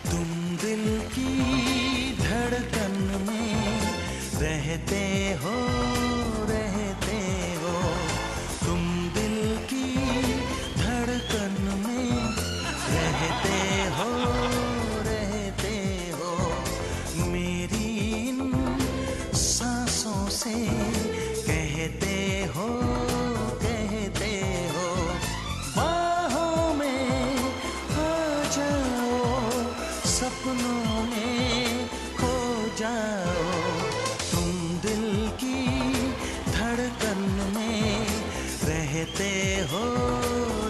तुम दिल की धड़कन में रहते हो, रहते हो। तुम दिल की धड़कन में रहते हो, रहते हो। मेरी इन सांसों से कहते हो, कहते हो। बाहों में आ जाओ, सपनों में खो जाओ। तुम दिल की धड़कन में रहते हो,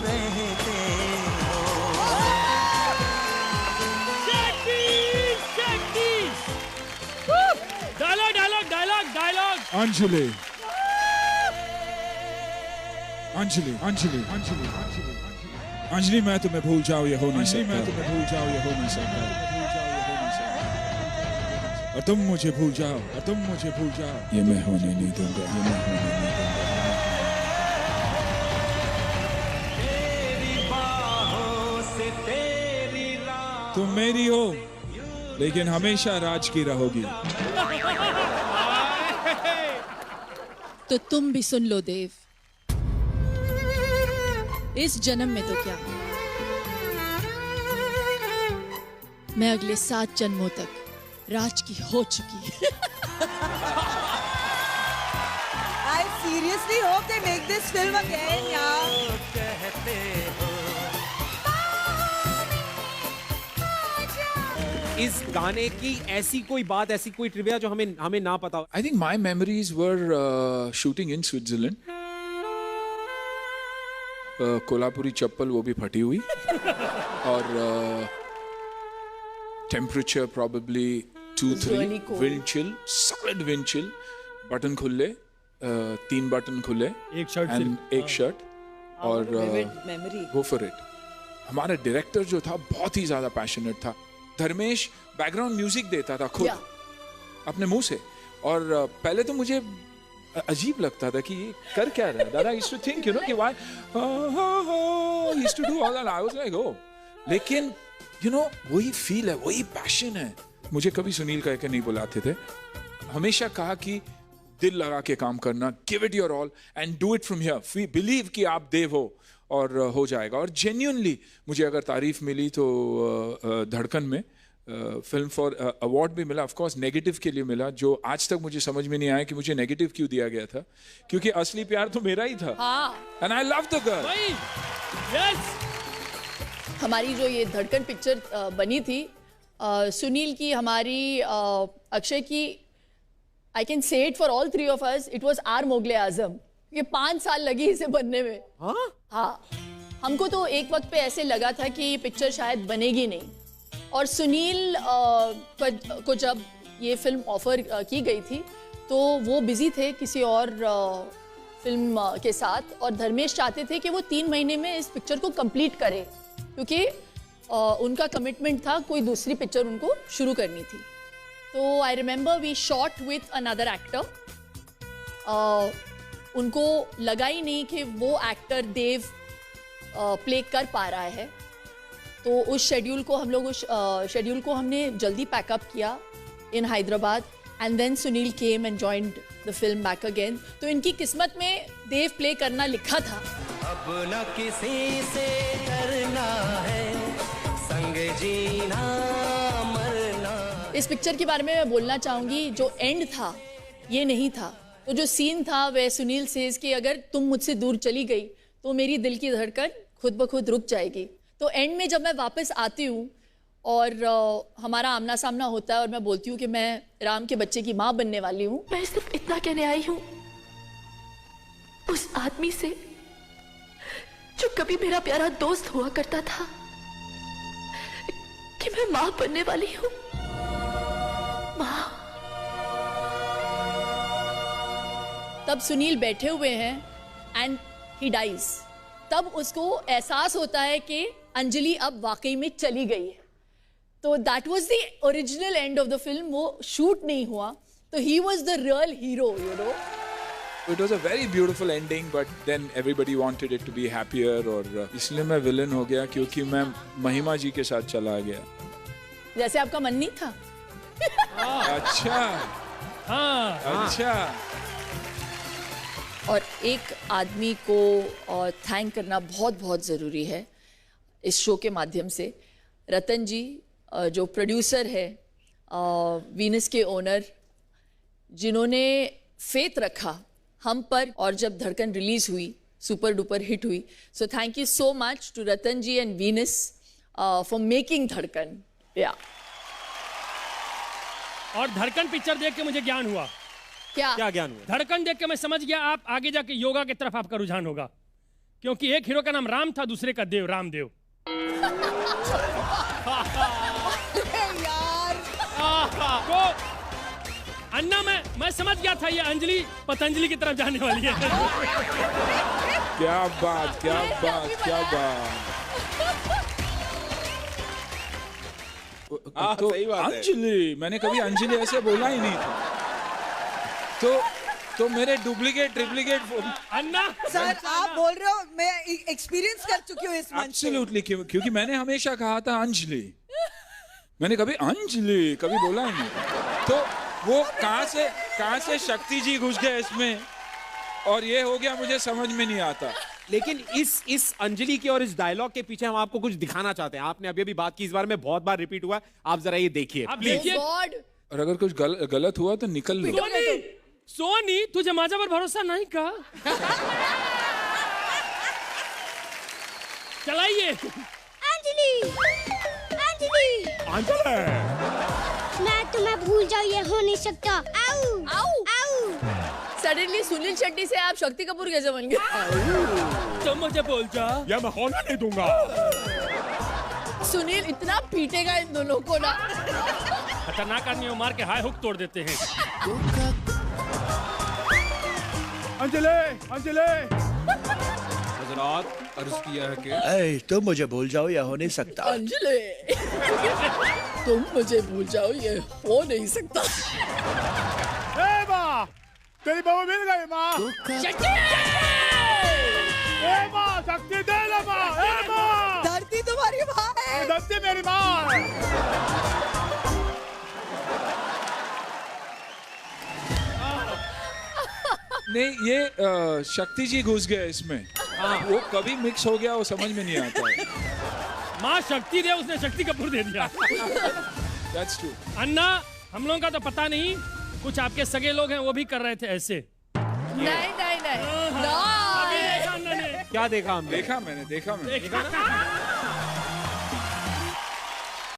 रहते हो। Dialogue dialogue dialogue dialogue. Anjali Anjali Anjali Anjali Anjali, मैं तुम्हें भूल जाऊं ये हो नहीं सकता। मैं तुम्हें भूल जाऊं ये हो नहीं सकता। और तुम मुझे भूल जाओ, और तुम मुझे भूल जाओ, ये मैं होने नहीं दूंगा, ये मैं होने नहीं दूंगा। तेरी बाहों से तेरी राह, तुम मेरी हो लेकिन हमेशा राज की रहोगी। तो तुम भी सुन लो देव, इस जन्म में तो क्या, मैं अगले 7 जन्मों तक राज की हो चुकी। I seriously hope they make this film again, यार। कहते हो। इस गाने की ऐसी कोई बात, ऐसी कोई ट्रिविया जो हमें ना पता हो? I think my memories were shooting in Switzerland. Kolhapuri चप्पल वो भी फटी हुई और temperature probably 2-3, really cold. wind chill, solid wind chill, button खुले, 3 बटन खुले, एक शर्ट and एक शर्ट और memory. go for it. हमारा डायरेक्टर जो था बहुत ही ज्यादा पैशनेट था। धर्मेश बैकग्राउंड म्यूजिक देता था खुद अपने मुंह से, और पहले तो मुझे अजीब लगता था कि ये कर क्या रहा है। दादा used to think, you know, कि why he used to do all that. I was like, oh, लेकिन you know वही फील है, वही पैशन है। मुझे कभी सुनील कह के नहीं बुलाते थे, हमेशा कहा कि दिल लगा के काम करना, give it your all and do it from here. Believe कि आप देव हो और हो जाएगा। और जेन्युइनली मुझे अगर तारीफ मिली तो धड़कन में फिल्म फॉर अवार्ड भी मिला। ऑफ कोर्स नेगेटिव के लिए मिला, जो आज तक मुझे समझ में नहीं आया कि मुझे नेगेटिव क्यों दिया गया था, क्योंकि असली प्यार तो मेरा ही था। And I love the girl. Yes, हमारी जो ये धड़कन पिक्चर बनी थी, सुनील की, हमारी, अक्षय की, I can say it for all 3 of us, it was our Mughal-e-Azam. ये 5 साल लगी इसे बनने में। हाँ, हमको तो एक वक्त पे ऐसे लगा था कि ये पिक्चर शायद बनेगी नहीं, और सुनील को जब ये फिल्म ऑफर की गई थी तो वो बिजी थे किसी और फिल्म के साथ, और धर्मेश चाहते थे कि वो 3 महीने में इस पिक्चर को कंप्लीट करें, क्योंकि उनका कमिटमेंट था, कोई दूसरी पिक्चर उनको शुरू करनी थी। तो I remember we shot with another actor. उनको लगा ही नहीं कि वो एक्टर देव प्ले कर पा रहा है, तो उस शेड्यूल को हमने जल्दी पैकअप किया in Hyderabad, and then Sunil came and joined the film back again. तो इनकी किस्मत में देव प्ले करना लिखा था। अब न किसी से डरना है, संग जीना मरना। इस पिक्चर के बारे में मैं बोलना चाहूँगी, जो एंड था ये नहीं था। तो जो सीन था वह सुनील सेज कि अगर तुम मुझसे दूर चली गई तो मेरी दिल की धड़कन खुद ब खुद रुक जाएगी। तो एंड में जब मैं वापस आती हूँ और हमारा आमना सामना होता है और मैं बोलती हूँ कि मैं राम के बच्चे की माँ बनने वाली हूँ, मैं सिर्फ इतना कहने आई हूँ उस आदमी से जो कभी मेरा प्यारा दोस्त हुआ करता था, कि मैं माँ बनने वाली हूँ। माँ। तब सुनील बैठे हुए हैं एंड ही डाइज। तब उसको एहसास होता है कि अंजलि अब वाकई में चली गई है। तो that was the original end of the film. वो शूट नहीं हुआ, तो he was the real hero, you know. It was a very beautiful ending, but then everybody wanted it to be happier, और इसलिए मैं विलन हो गया क्योंकि मैं महिमा जी के साथ चला गया। जैसे आपका मन नहीं था। अच्छा, हाँ, अच्छा। और एक आदमी को थैंक करना बहुत बहुत ज़रूरी है इस शो के माध्यम से। रतन जी जो प्रोड्यूसर है, वीनस के ओनर, जिन्होंने फेथ रखा हम पर, और जब धड़कन रिलीज हुई, सुपर डुपर हिट हुई। So thank you so much to Ratan ji and Venus for making Dhadkan. या और धड़कन पिक्चर देख के मुझे ज्ञान हुआ। क्या ज्ञान हुआ? धड़कन देख के मैं समझ गया आप आगे जाके योगा की तरफ आपका रुझान होगा, क्योंकि एक हीरो का नाम राम था, दूसरे का देव, रामदेव। तो अन्ना मैं समझ गया था ये अंजलि पतंजलि की तरफ जाने वाली है। क्या बात, क्या बात, क्या बात। तो सही बात है। अंजलि, मैंने कभी अंजलि ऐसे बोला ही नहीं था। तो मेरे डुप्लीकेट ट्रिप्लीकेट अन्ना सर आप बोल रहे हो, मैं एक्सपीरियंस कर चुकी हूँ इस मंच पे। एब्सोल्युटली, क्योंकि मैंने हमेशा कहा था अंजलि, मैंने कभी अंजलि कभी बोला ही नहीं। तो वो कहाँ से शक्ति जी घुस गए इसमें, और ये हो गया, मुझे समझ में नहीं आता। लेकिन इस अंजलि के और इस डायलॉग के पीछे हम आपको कुछ दिखाना चाहते हैं। आपने अभी बात की, इस बार में बहुत बार रिपीट हुआ, आप जरा ये देखिए। आप देखिए। गॉड, और अगर कुछ गलत हुआ तो निकल लो। सोनी तुझे माझा पर भरोसा नहीं का? चलाइए। अंजलि, अंजलि, अंजलि, मैं तुम्हें भूल जाऊँ ये हो नहीं सकता। आऊ, आऊ, आऊ। सडनली सुनील शेट्टी से आप शक्ति कपूर कैसे बन गए? तुम मुझे बोल जा। या मैं होने नहीं दूंगा। सुनील इतना पीटेगा इन दोनों को ना। खतरनाक आदमी मार के हाई हुक तोड़ देते हैं। अंजलि, अंजलि, हजरात अर्ज किया है कि तुम मुझे भूल जाओ या हो नहीं सकता। अंजलि, तुम मुझे भूल जाओ ये हो नहीं सकता। ए माँ, तेरी बहू मिल गई माँ। ए माँ, शक्ति दे ले माँ। ए माँ, धरती तुम्हारी माँ है। धरती मेरी माँ है। नहीं, ये शक्ति जी घुस गए इसमें। हाँ, वो कभी मिक्स हो गया, वो समझ में नहीं आता है। माँ शक्ति दे, उसने शक्ति कपूर दे दिया। That's true. अन्ना, हम लोगों का तो पता नहीं, कुछ आपके सगे लोग हैं वो भी कर रहे थे ऐसे। नहीं नहीं नहीं, अभी देखा अन्ना ने। क्या देखा हमने? देखा मैंने। देखा।